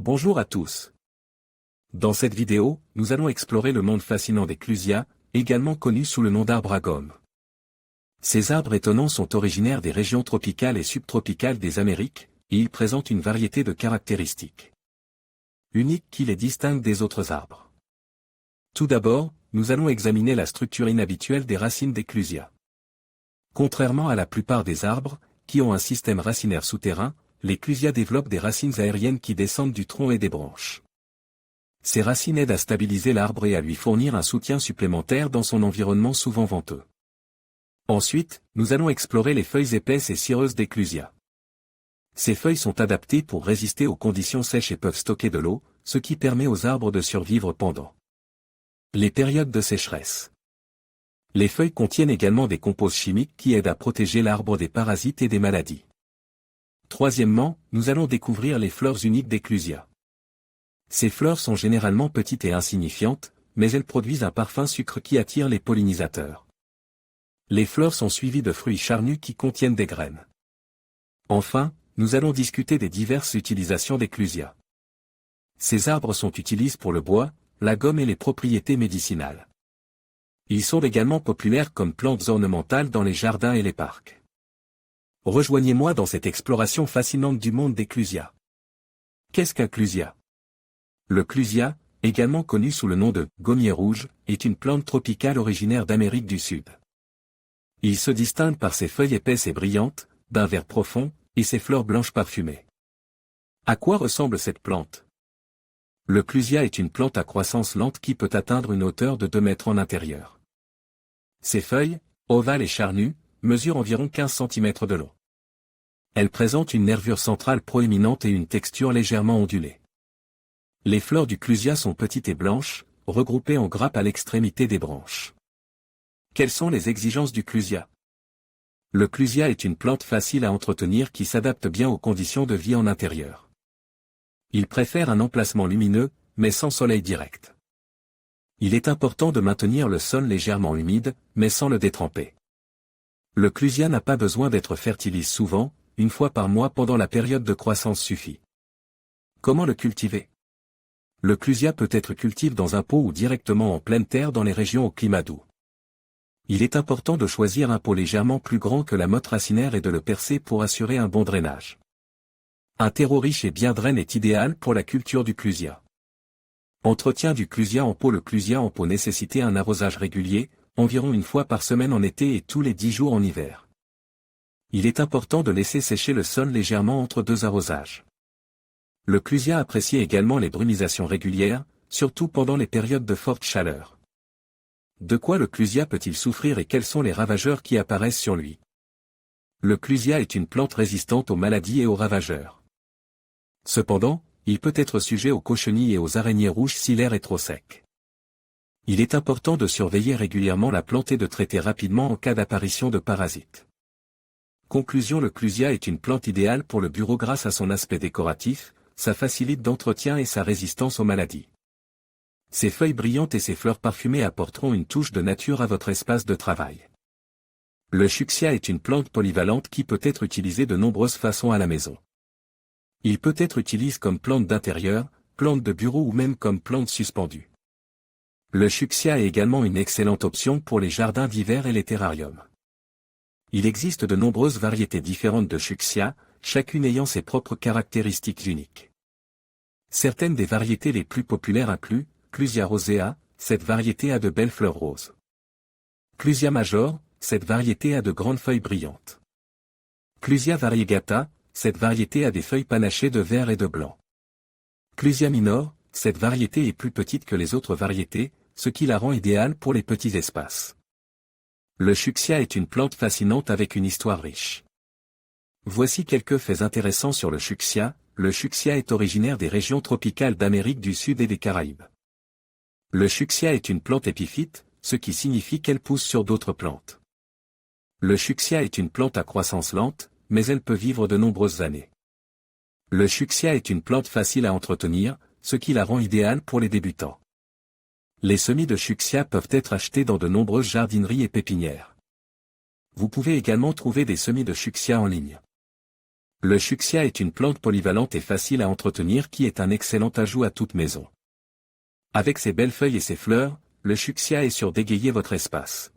Bonjour à tous. Dans cette vidéo, nous allons explorer le monde fascinant des clusias, également connus sous le nom d'arbres à gomme. Ces arbres étonnants sont originaires des régions tropicales et subtropicales des Amériques, et ils présentent une variété de caractéristiques uniques qui les distinguent des autres arbres. Tout d'abord, nous allons examiner la structure inhabituelle des racines des clusias. Contrairement à la plupart des arbres, qui ont un système racinaire souterrain, les clusias développent des racines aériennes qui descendent du tronc et des branches. Ces racines aident à stabiliser l'arbre et à lui fournir un soutien supplémentaire dans son environnement souvent venteux. Ensuite, nous allons explorer les feuilles épaisses et cireuses des clusias. Ces feuilles sont adaptées pour résister aux conditions sèches et peuvent stocker de l'eau, ce qui permet aux arbres de survivre pendant les périodes de sécheresse. Les feuilles contiennent également des composés chimiques qui aident à protéger l'arbre des parasites et des maladies. Troisièmement, nous allons découvrir les fleurs uniques des clusias. Ces fleurs sont généralement petites et insignifiantes, mais elles produisent un parfum sucre qui attire les pollinisateurs. Les fleurs sont suivies de fruits charnus qui contiennent des graines. Enfin, nous allons discuter des diverses utilisations des clusias. Ces arbres sont utilisés pour le bois, la gomme et les propriétés médicinales. Ils sont également populaires comme plantes ornementales dans les jardins et les parcs. Rejoignez-moi dans cette exploration fascinante du monde des clusias. Qu'est-ce qu'un clusia? Le clusia, également connu sous le nom de gommier rouge, est une plante tropicale originaire d'Amérique du Sud. Il se distingue par ses feuilles épaisses et brillantes, d'un vert profond, et ses fleurs blanches parfumées. À quoi ressemble cette plante? Le clusia est une plante à croissance lente qui peut atteindre une hauteur de 2 mètres en intérieur. Ses feuilles, ovales et charnues, mesurent environ 15 cm de long. Elle présente une nervure centrale proéminente et une texture légèrement ondulée. Les fleurs du clusia sont petites et blanches, regroupées en grappes à l'extrémité des branches. Quelles sont les exigences du clusia? Le clusia est une plante facile à entretenir qui s'adapte bien aux conditions de vie en intérieur. Il préfère un emplacement lumineux, mais sans soleil direct. Il est important de maintenir le sol légèrement humide, mais sans le détremper. Le clusia n'a pas besoin d'être fertilisé souvent, une fois par mois pendant la période de croissance suffit. Comment le cultiver? Le clusia peut être cultivé dans un pot ou directement en pleine terre dans les régions au climat doux. Il est important de choisir un pot légèrement plus grand que la motte racinaire et de le percer pour assurer un bon drainage. Un terreau riche et bien drainé est idéal pour la culture du clusia. Entretien du clusia en pot. Le clusia en pot nécessite un arrosage régulier, environ une fois par semaine en été et tous les 10 jours en hiver. Il est important de laisser sécher le sol légèrement entre 2 arrosages. Le clusia apprécie également les brumisations régulières, surtout pendant les périodes de forte chaleur. De quoi le clusia peut-il souffrir et quels sont les ravageurs qui apparaissent sur lui? Le clusia est une plante résistante aux maladies et aux ravageurs. Cependant, il peut être sujet aux cochenilles et aux araignées rouges si l'air est trop sec. Il est important de surveiller régulièrement la plante et de traiter rapidement en cas d'apparition de parasites. Conclusion: le clusia est une plante idéale pour le bureau grâce à son aspect décoratif, sa facilité d'entretien et sa résistance aux maladies. Ses feuilles brillantes et ses fleurs parfumées apporteront une touche de nature à votre espace de travail. Le fuchsia est une plante polyvalente qui peut être utilisée de nombreuses façons à la maison. Il peut être utilisé comme plante d'intérieur, plante de bureau ou même comme plante suspendue. Le fuchsia est également une excellente option pour les jardins d'hiver et les terrariums. Il existe de nombreuses variétés différentes de fuchsia, chacune ayant ses propres caractéristiques uniques. Certaines des variétés les plus populaires incluent Clusia rosea, cette variété a de belles fleurs roses. Clusia major, cette variété a de grandes feuilles brillantes. Clusia variegata, cette variété a des feuilles panachées de vert et de blanc. Clusia minor, cette variété est plus petite que les autres variétés, ce qui la rend idéale pour les petits espaces. Le fuchsia est une plante fascinante avec une histoire riche. Voici quelques faits intéressants sur le fuchsia. Le fuchsia est originaire des régions tropicales d'Amérique du Sud et des Caraïbes. Le fuchsia est une plante épiphyte, ce qui signifie qu'elle pousse sur d'autres plantes. Le fuchsia est une plante à croissance lente, mais elle peut vivre de nombreuses années. Le fuchsia est une plante facile à entretenir, ce qui la rend idéale pour les débutants. Les semis de fuchsia peuvent être achetés dans de nombreuses jardineries et pépinières. Vous pouvez également trouver des semis de fuchsia en ligne. Le fuchsia est une plante polyvalente et facile à entretenir qui est un excellent ajout à toute maison. Avec ses belles feuilles et ses fleurs, le fuchsia est sûr d'égayer votre espace.